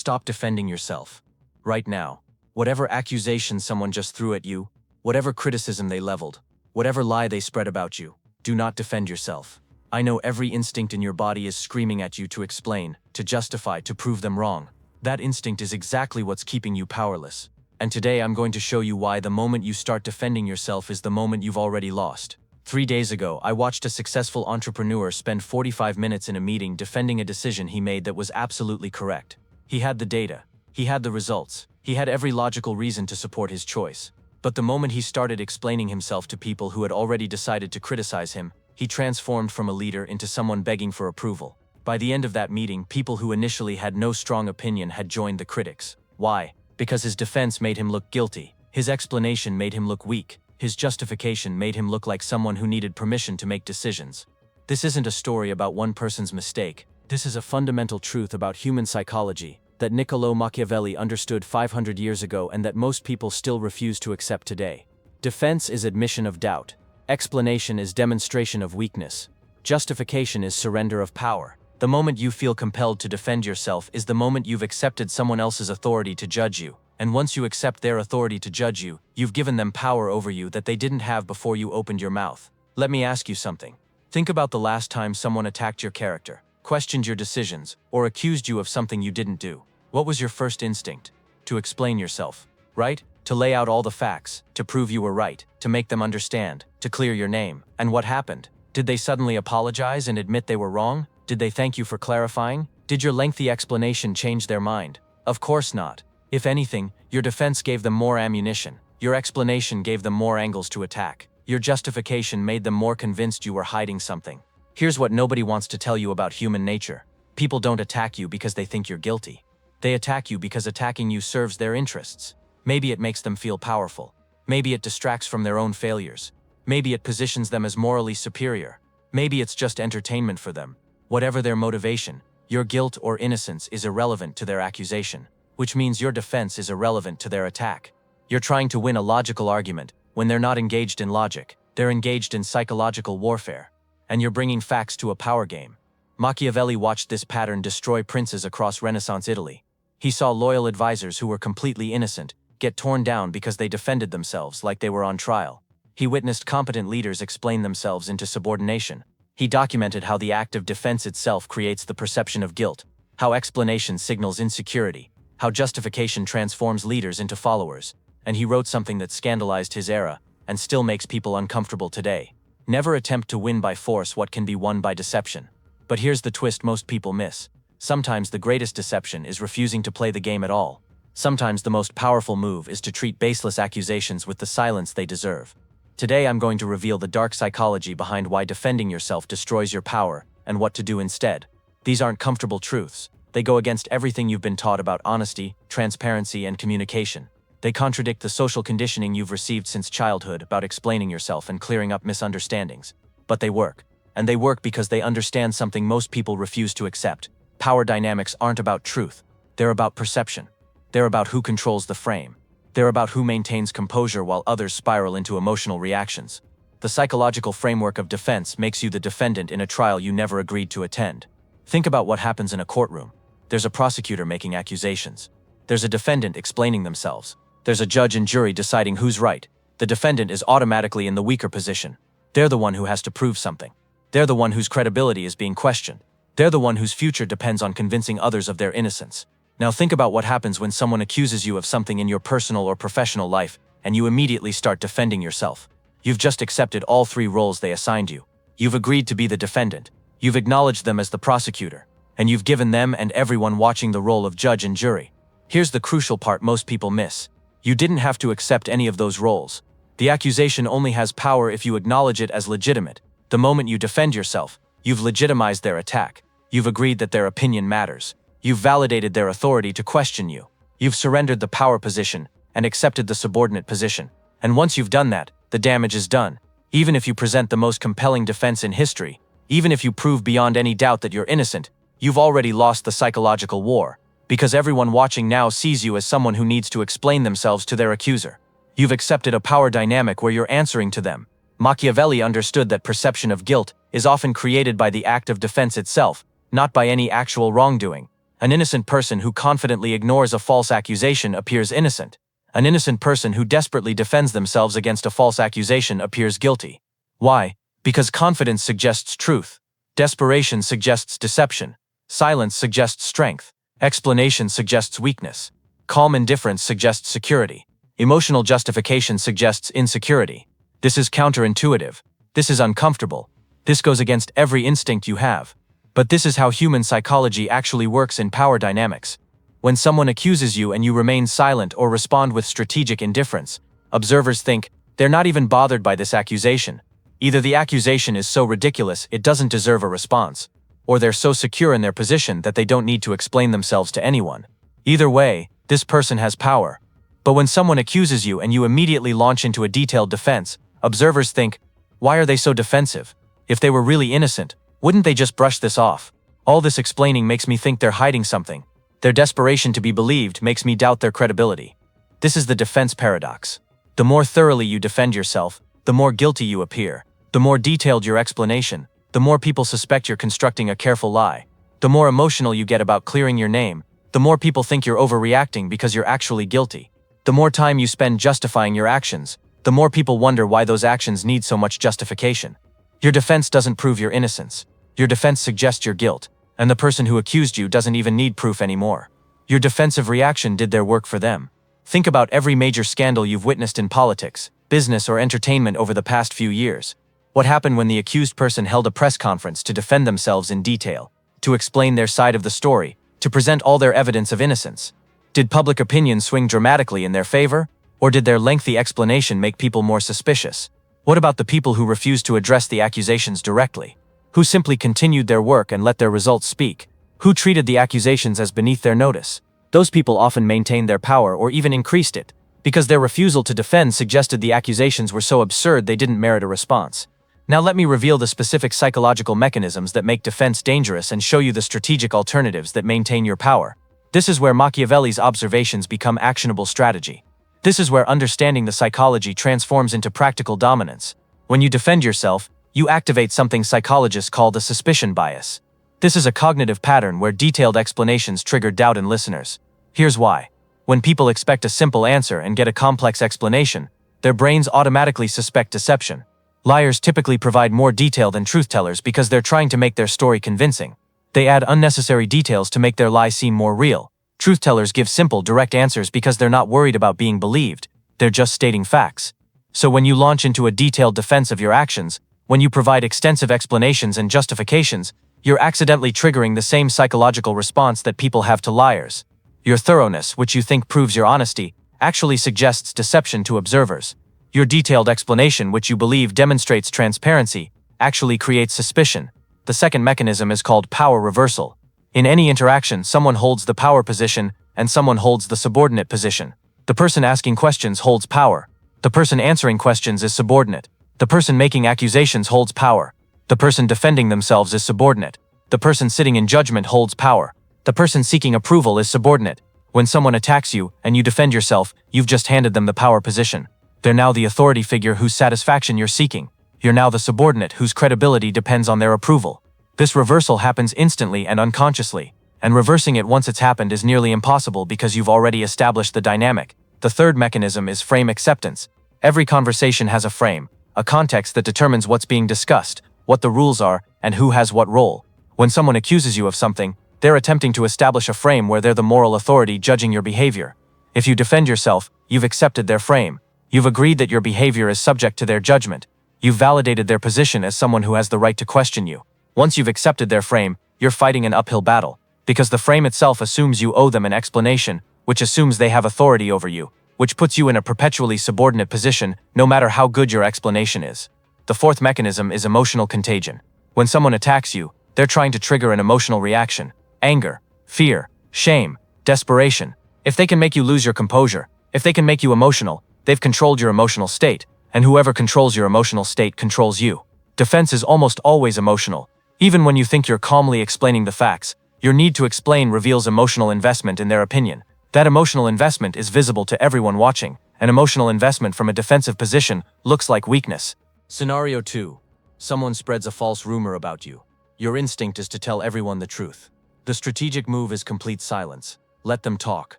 stop defending yourself. Right now. Whatever accusation someone just threw at you, whatever criticism they leveled, whatever lie they spread about you, do not defend yourself. I know every instinct in your body is screaming at you to explain, to justify, to prove them wrong. That instinct is exactly what's keeping you powerless. And today I'm going to show you why the moment you start defending yourself is the moment you've already lost. 3 days ago, I watched a successful entrepreneur spend 45 minutes in a meeting defending a decision he made that was absolutely correct. He had the data. He had the results. He had every logical reason to support his choice. But the moment he started explaining himself to people who had already decided to criticize him, he transformed from a leader into someone begging for approval. By the end of that meeting, people who initially had no strong opinion had joined the critics. Why? Because his defense made him look guilty. His explanation made him look weak. His justification made him look like someone who needed permission to make decisions. This isn't a story about one person's mistake. This is a fundamental truth about human psychology that Niccolò Machiavelli understood 500 years ago and that most people still refuse to accept today. Defense is admission of doubt. Explanation is demonstration of weakness. Justification is surrender of power. The moment you feel compelled to defend yourself is the moment you've accepted someone else's authority to judge you. And once you accept their authority to judge you, you've given them power over you that they didn't have before you opened your mouth. Let me ask you something. Think about the last time someone attacked your character, questioned your decisions, or accused you of something you didn't do. What was your first instinct? To explain yourself, right? To lay out all the facts, to prove you were right, to make them understand, to clear your name. And what happened? Did they suddenly apologize and admit they were wrong? Did they thank you for clarifying? Did your lengthy explanation change their mind? Of course not. If anything, your defense gave them more ammunition. Your explanation gave them more angles to attack. Your justification made them more convinced you were hiding something. Here's what nobody wants to tell you about human nature. People don't attack you because they think you're guilty. They attack you because attacking you serves their interests. Maybe it makes them feel powerful. Maybe it distracts from their own failures. Maybe it positions them as morally superior. Maybe it's just entertainment for them. Whatever their motivation, your guilt or innocence is irrelevant to their accusation, which means your defense is irrelevant to their attack. You're trying to win a logical argument when they're not engaged in logic. They're engaged in psychological warfare. And you're bringing facts to a power game. Machiavelli watched this pattern destroy princes across Renaissance Italy. He saw loyal advisors who were completely innocent get torn down because they defended themselves like they were on trial. He witnessed competent leaders explain themselves into subordination. He documented how the act of defense itself creates the perception of guilt, how explanation signals insecurity, how justification transforms leaders into followers, and he wrote something that scandalized his era and still makes people uncomfortable today. Never attempt to win by force what can be won by deception. But here's the twist most people miss. Sometimes the greatest deception is refusing to play the game at all. Sometimes the most powerful move is to treat baseless accusations with the silence they deserve. Today I'm going to reveal the dark psychology behind why defending yourself destroys your power and what to do instead. These aren't comfortable truths. They go against everything you've been taught about honesty, transparency, and communication. They contradict the social conditioning you've received since childhood about explaining yourself and clearing up misunderstandings. But they work. And they work because they understand something most people refuse to accept. Power dynamics aren't about truth. They're about perception. They're about who controls the frame. They're about who maintains composure while others spiral into emotional reactions. The psychological framework of defense makes you the defendant in a trial you never agreed to attend. Think about what happens in a courtroom. There's a prosecutor making accusations. There's a defendant explaining themselves. There's a judge and jury deciding who's right. The defendant is automatically in the weaker position. They're the one who has to prove something. They're the one whose credibility is being questioned. They're the one whose future depends on convincing others of their innocence. Now think about what happens when someone accuses you of something in your personal or professional life, and you immediately start defending yourself. You've just accepted all 3 roles they assigned you. You've agreed to be the defendant. You've acknowledged them as the prosecutor. And you've given them and everyone watching the role of judge and jury. Here's the crucial part most people miss. You didn't have to accept any of those roles. The accusation only has power if you acknowledge it as legitimate. The moment you defend yourself, you've legitimized their attack. You've agreed that their opinion matters. You've validated their authority to question you. You've surrendered the power position and accepted the subordinate position. And once you've done that, the damage is done. Even if you present the most compelling defense in history, even if you prove beyond any doubt that you're innocent, you've already lost the psychological war, because everyone watching now sees you as someone who needs to explain themselves to their accuser. You've accepted a power dynamic where you're answering to them. Machiavelli understood that perception of guilt is often created by the act of defense itself, not by any actual wrongdoing. An innocent person who confidently ignores a false accusation appears innocent. An innocent person who desperately defends themselves against a false accusation appears guilty. Why? Because confidence suggests truth. Desperation suggests deception. Silence suggests strength. Explanation suggests weakness. Calm indifference suggests security. Emotional justification suggests insecurity. This is counterintuitive. This is uncomfortable. This goes against every instinct you have. But this is how human psychology actually works in power dynamics. When someone accuses you and you remain silent or respond with strategic indifference, observers think, they're not even bothered by this accusation. Either the accusation is so ridiculous it doesn't deserve a response, or they're so secure in their position that they don't need to explain themselves to anyone. Either way, this person has power. But when someone accuses you and you immediately launch into a detailed defense, observers think, why are they so defensive? If they were really innocent, wouldn't they just brush this off? All this explaining makes me think they're hiding something. Their desperation to be believed makes me doubt their credibility. This is the defense paradox. The more thoroughly you defend yourself, the more guilty you appear. The more detailed your explanation, the more people suspect you're constructing a careful lie. The more emotional you get about clearing your name, the more people think you're overreacting because you're actually guilty. The more time you spend justifying your actions, the more people wonder why those actions need so much justification. Your defense doesn't prove your innocence. Your defense suggests your guilt, and the person who accused you doesn't even need proof anymore. Your defensive reaction did their work for them. Think about every major scandal you've witnessed in politics, business, or entertainment over the past few years. What happened when the accused person held a press conference to defend themselves in detail, to explain their side of the story, to present all their evidence of innocence? Did public opinion swing dramatically in their favor, or did their lengthy explanation make people more suspicious? What about the people who refused to address the accusations directly? Who simply continued their work and let their results speak? Who treated the accusations as beneath their notice? Those people often maintained their power or even increased it, because their refusal to defend suggested the accusations were so absurd they didn't merit a response. Now let me reveal the specific psychological mechanisms that make defense dangerous and show you the strategic alternatives that maintain your power. This is where Machiavelli's observations become actionable strategy. This is where understanding the psychology transforms into practical dominance. When you defend yourself, you activate something psychologists call the suspicion bias. This is a cognitive pattern where detailed explanations trigger doubt in listeners. Here's why. When people expect a simple answer and get a complex explanation, their brains automatically suspect deception. Liars typically provide more detail than truth-tellers because they're trying to make their story convincing. They add unnecessary details to make their lie seem more real. Truth-tellers give simple, direct answers because they're not worried about being believed. They're just stating facts. So when you launch into a detailed defense of your actions, when you provide extensive explanations and justifications, you're accidentally triggering the same psychological response that people have to liars. Your thoroughness, which you think proves your honesty, actually suggests deception to observers. Your detailed explanation, which you believe demonstrates transparency, actually creates suspicion. The second mechanism is called power reversal. In any interaction, someone holds the power position and someone holds the subordinate position. The person asking questions holds power. The person answering questions is subordinate. The person making accusations holds power. The person defending themselves is subordinate. The person sitting in judgment holds power. The person seeking approval is subordinate. When someone attacks you and you defend yourself, you've just handed them the power position. They're now the authority figure whose satisfaction you're seeking. You're now the subordinate whose credibility depends on their approval. This reversal happens instantly and unconsciously, and reversing it once it's happened is nearly impossible because you've already established the dynamic. The third mechanism is frame acceptance. Every conversation has a frame, a context that determines what's being discussed, what the rules are, and who has what role. When someone accuses you of something, they're attempting to establish a frame where they're the moral authority judging your behavior. If you defend yourself, you've accepted their frame. You've agreed that your behavior is subject to their judgment. You've validated their position as someone who has the right to question you. Once you've accepted their frame, you're fighting an uphill battle, because the frame itself assumes you owe them an explanation, which assumes they have authority over you, which puts you in a perpetually subordinate position no matter how good your explanation is. The fourth mechanism is emotional contagion. When someone attacks you, they're trying to trigger an emotional reaction: anger, fear, shame, desperation. If they can make you lose your composure, if they can make you emotional, they've controlled your emotional state, and whoever controls your emotional state controls you. Defense is almost always emotional. Even when you think you're calmly explaining the facts, your need to explain reveals emotional investment in their opinion. That emotional investment is visible to everyone watching. An emotional investment from a defensive position looks like weakness. Scenario 2. Someone spreads a false rumor about you. Your instinct is to tell everyone the truth. The strategic move is complete silence. Let them talk.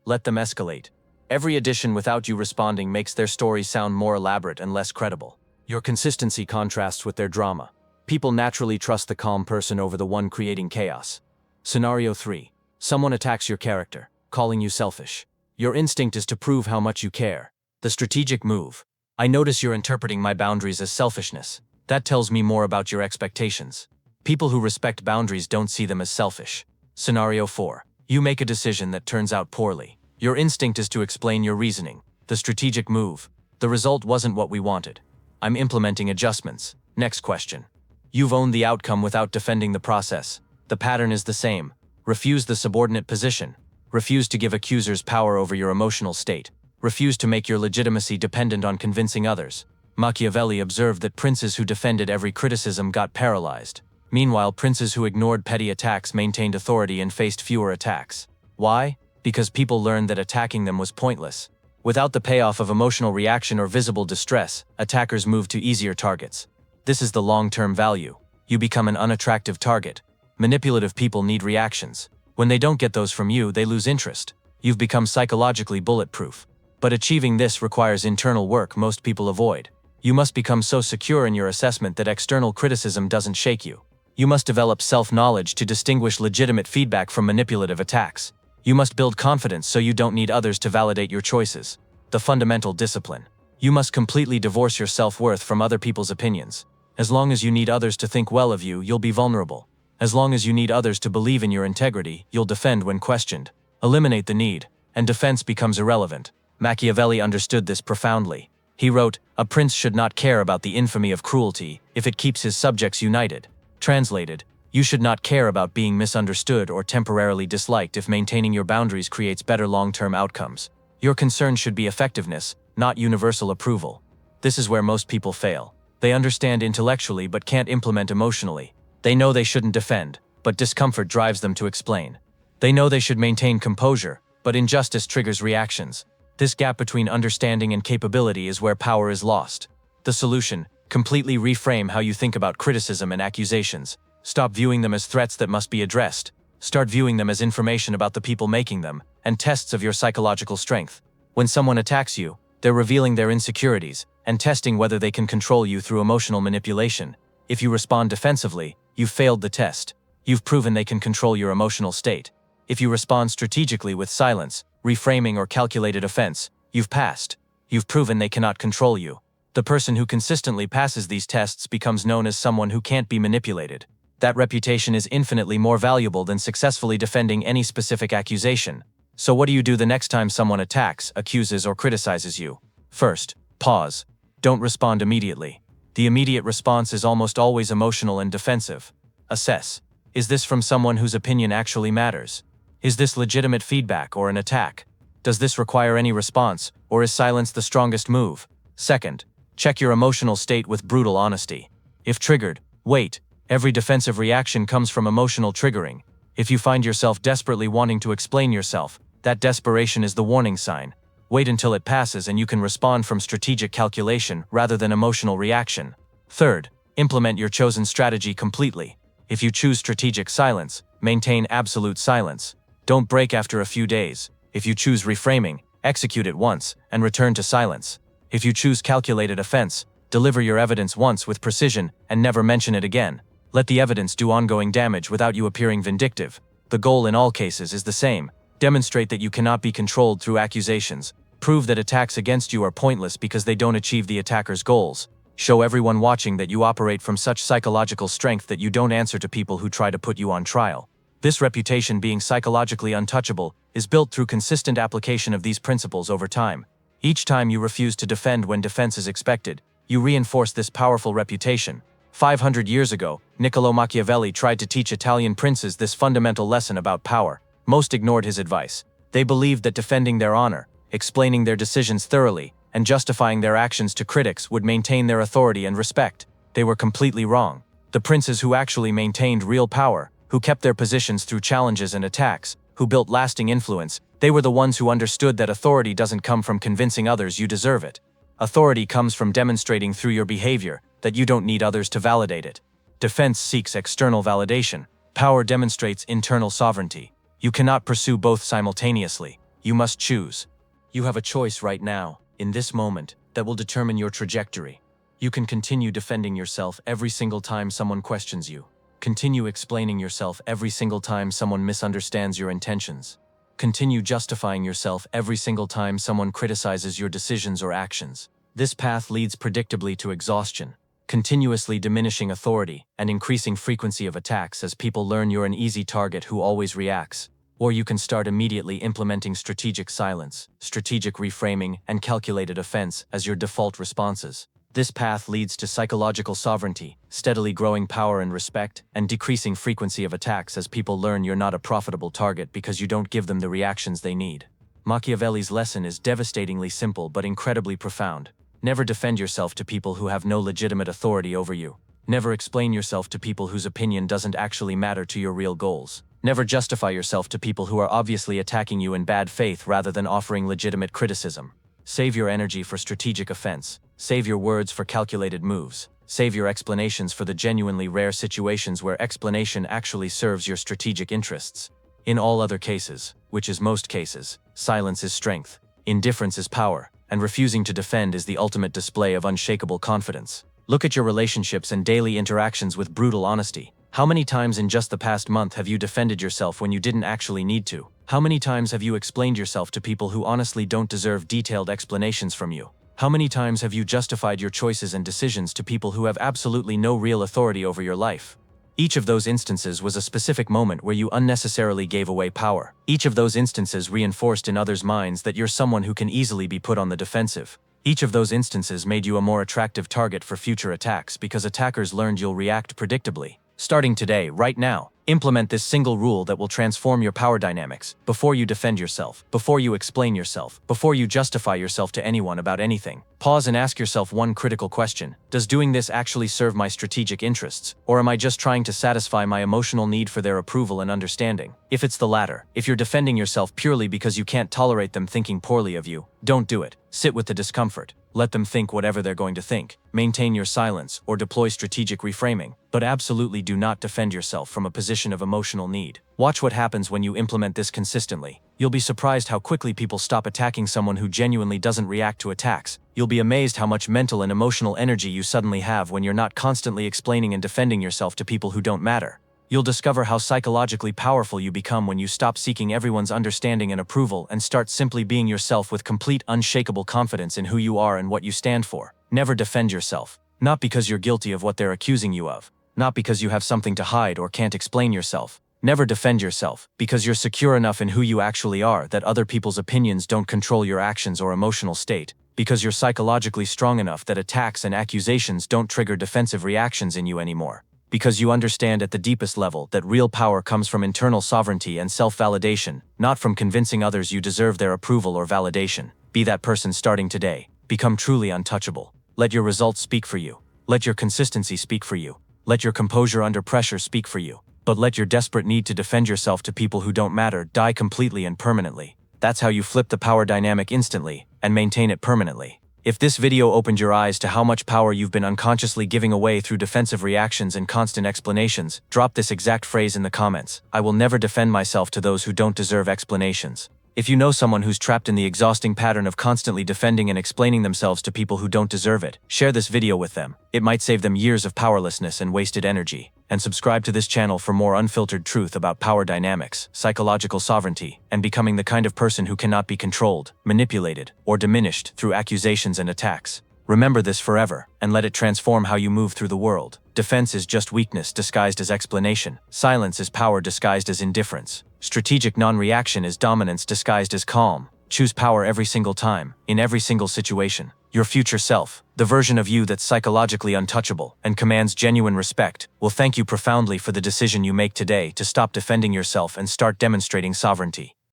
Let them escalate. Every addition without you responding makes their story sound more elaborate and less credible. Your consistency contrasts with their drama. People naturally trust the calm person over the one creating chaos. Scenario 3. Someone attacks your character, calling you selfish. Your instinct is to prove how much you care. The strategic move. I notice you're interpreting my boundaries as selfishness. That tells me more about your expectations. People who respect boundaries don't see them as selfish. Scenario 4. You make a decision that turns out poorly. Your instinct is to explain your reasoning. The strategic move. The result wasn't what we wanted. I'm implementing adjustments. Next question. You've owned the outcome without defending the process. The pattern is the same. Refuse the subordinate position. Refuse to give accusers power over your emotional state. Refuse to make your legitimacy dependent on convincing others. Machiavelli observed that princes who defended every criticism got paralyzed. Meanwhile, princes who ignored petty attacks maintained authority and faced fewer attacks. Why? Because people learned that attacking them was pointless. Without the payoff of emotional reaction or visible distress, attackers moved to easier targets. This is the long-term value. You become an unattractive target. Manipulative people need reactions. When they don't get those from you, they lose interest. You've become psychologically bulletproof. But achieving this requires internal work most people avoid. You must become so secure in your assessment that external criticism doesn't shake you. You must develop self-knowledge to distinguish legitimate feedback from manipulative attacks. You must build confidence so you don't need others to validate your choices. The fundamental discipline. You must completely divorce your self-worth from other people's opinions. As long as you need others to think well of you, you'll be vulnerable. As long as you need others to believe in your integrity, you'll defend when questioned. Eliminate the need, and defense becomes irrelevant. Machiavelli understood this profoundly. He wrote, "A prince should not care about the infamy of cruelty if it keeps his subjects united." Translated, you should not care about being misunderstood or temporarily disliked if maintaining your boundaries creates better long-term outcomes. Your concern should be effectiveness, not universal approval. This is where most people fail. They understand intellectually but can't implement emotionally. They know they shouldn't defend, but discomfort drives them to explain. They know they should maintain composure, but injustice triggers reactions. This gap between understanding and capability is where power is lost. The solution: completely reframe how you think about criticism and accusations. Stop viewing them as threats that must be addressed. Start viewing them as information about the people making them, and tests of your psychological strength. When someone attacks you, they're revealing their insecurities, and testing whether they can control you through emotional manipulation. If you respond defensively, you've failed the test. You've proven they can control your emotional state. If you respond strategically with silence, reframing, or calculated offense, you've passed. You've proven they cannot control you. The person who consistently passes these tests becomes known as someone who can't be manipulated. That reputation is infinitely more valuable than successfully defending any specific accusation. So what do you do the next time someone attacks, accuses, or criticizes you? First, pause. Don't respond immediately. The immediate response is almost always emotional and defensive. Assess. Is this from someone whose opinion actually matters? Is this legitimate feedback or an attack? Does this require any response, or is silence the strongest move? Second, check your emotional state with brutal honesty. If triggered, wait. Every defensive reaction comes from emotional triggering. If you find yourself desperately wanting to explain yourself, that desperation is the warning sign. Wait until it passes and you can respond from strategic calculation rather than emotional reaction. Third, implement your chosen strategy completely. If you choose strategic silence, maintain absolute silence. Don't break after a few days. If you choose reframing, execute it once and return to silence. If you choose calculated offense, deliver your evidence once with precision and never mention it again. Let the evidence do ongoing damage without you appearing vindictive. The goal in all cases is the same. Demonstrate that you cannot be controlled through accusations. Prove that attacks against you are pointless because they don't achieve the attacker's goals. Show everyone watching that you operate from such psychological strength that you don't answer to people who try to put you on trial. This reputation, being psychologically untouchable, is built through consistent application of these principles over time. Each time you refuse to defend when defense is expected, you reinforce this powerful reputation. 500 years ago, Niccolò Machiavelli tried to teach Italian princes this fundamental lesson about power. Most ignored his advice. They believed that defending their honor, explaining their decisions thoroughly, and justifying their actions to critics would maintain their authority and respect. They were completely wrong. The princes who actually maintained real power, who kept their positions through challenges and attacks, who built lasting influence, they were the ones who understood that authority doesn't come from convincing others you deserve it. Authority comes from demonstrating through your behavior that you don't need others to validate it. Defense seeks external validation. Power demonstrates internal sovereignty. You cannot pursue both simultaneously. You must choose. You have a choice right now, in this moment, that will determine your trajectory. You can continue defending yourself every single time someone questions you. Continue explaining yourself every single time someone misunderstands your intentions. Continue justifying yourself every single time someone criticizes your decisions or actions. This path leads predictably to exhaustion, continuously diminishing authority and increasing frequency of attacks as people learn you're an easy target who always reacts. Or you can start immediately implementing strategic silence, strategic reframing, and calculated offense as your default responses. This path leads to psychological sovereignty, steadily growing power and respect, and decreasing frequency of attacks as people learn you're not a profitable target because you don't give them the reactions they need. Machiavelli's lesson is devastatingly simple but incredibly profound. Never defend yourself to people who have no legitimate authority over you. Never explain yourself to people whose opinion doesn't actually matter to your real goals. Never justify yourself to people who are obviously attacking you in bad faith rather than offering legitimate criticism. Save your energy for strategic offense. Save your words for calculated moves. Save your explanations for the genuinely rare situations where explanation actually serves your strategic interests. In all other cases, which is most cases, silence is strength, indifference is power, and refusing to defend is the ultimate display of unshakable confidence. Look at your relationships and daily interactions with brutal honesty. How many times in just the past month have you defended yourself when you didn't actually need to? How many times have you explained yourself to people who honestly don't deserve detailed explanations from you? How many times have you justified your choices and decisions to people who have absolutely no real authority over your life? Each of those instances was a specific moment where you unnecessarily gave away power. Each of those instances reinforced in others' minds that you're someone who can easily be put on the defensive. Each of those instances made you a more attractive target for future attacks because attackers learned you'll react predictably. Starting today, right now, implement this single rule that will transform your power dynamics. Before you defend yourself, before you explain yourself, before you justify yourself to anyone about anything, pause and ask yourself one critical question. Does doing this actually serve my strategic interests, or am I just trying to satisfy my emotional need for their approval and understanding? If it's the latter, if you're defending yourself purely because you can't tolerate them thinking poorly of you, don't do it. Sit with the discomfort. Let them think whatever they're going to think. Maintain your silence or deploy strategic reframing, but absolutely do not defend yourself from a position of emotional need. Watch what happens when you implement this consistently. You'll be surprised how quickly people stop attacking someone who genuinely doesn't react to attacks. You'll be amazed how much mental and emotional energy you suddenly have when you're not constantly explaining and defending yourself to people who don't matter. You'll discover how psychologically powerful you become when you stop seeking everyone's understanding and approval and start simply being yourself with complete, unshakable confidence in who you are and what you stand for. Never defend yourself. Not because you're guilty of what they're accusing you of. Not because you have something to hide or can't explain yourself. Never defend yourself because you're secure enough in who you actually are that other people's opinions don't control your actions or emotional state. Because you're psychologically strong enough that attacks and accusations don't trigger defensive reactions in you anymore. Because you understand at the deepest level that real power comes from internal sovereignty and self-validation, not from convincing others you deserve their approval or validation. Be that person starting today. Become truly untouchable. Let your results speak for you. Let your consistency speak for you. Let your composure under pressure speak for you. But let your desperate need to defend yourself to people who don't matter die completely and permanently. That's how you flip the power dynamic instantly and maintain it permanently. If this video opened your eyes to how much power you've been unconsciously giving away through defensive reactions and constant explanations, drop this exact phrase in the comments. I will never defend myself to those who don't deserve explanations. If you know someone who's trapped in the exhausting pattern of constantly defending and explaining themselves to people who don't deserve it, share this video with them. It might save them years of powerlessness and wasted energy. And subscribe to this channel for more unfiltered truth about power dynamics, psychological sovereignty, and becoming the kind of person who cannot be controlled, manipulated, or diminished through accusations and attacks. Remember this forever, and let it transform how you move through the world. Defense is just weakness disguised as explanation. Silence is power disguised as indifference. Strategic non-reaction is dominance disguised as calm. Choose power every single time, in every single situation. Your future self, the version of you that's psychologically untouchable and commands genuine respect, will thank you profoundly for the decision you make today to stop defending yourself and start demonstrating sovereignty.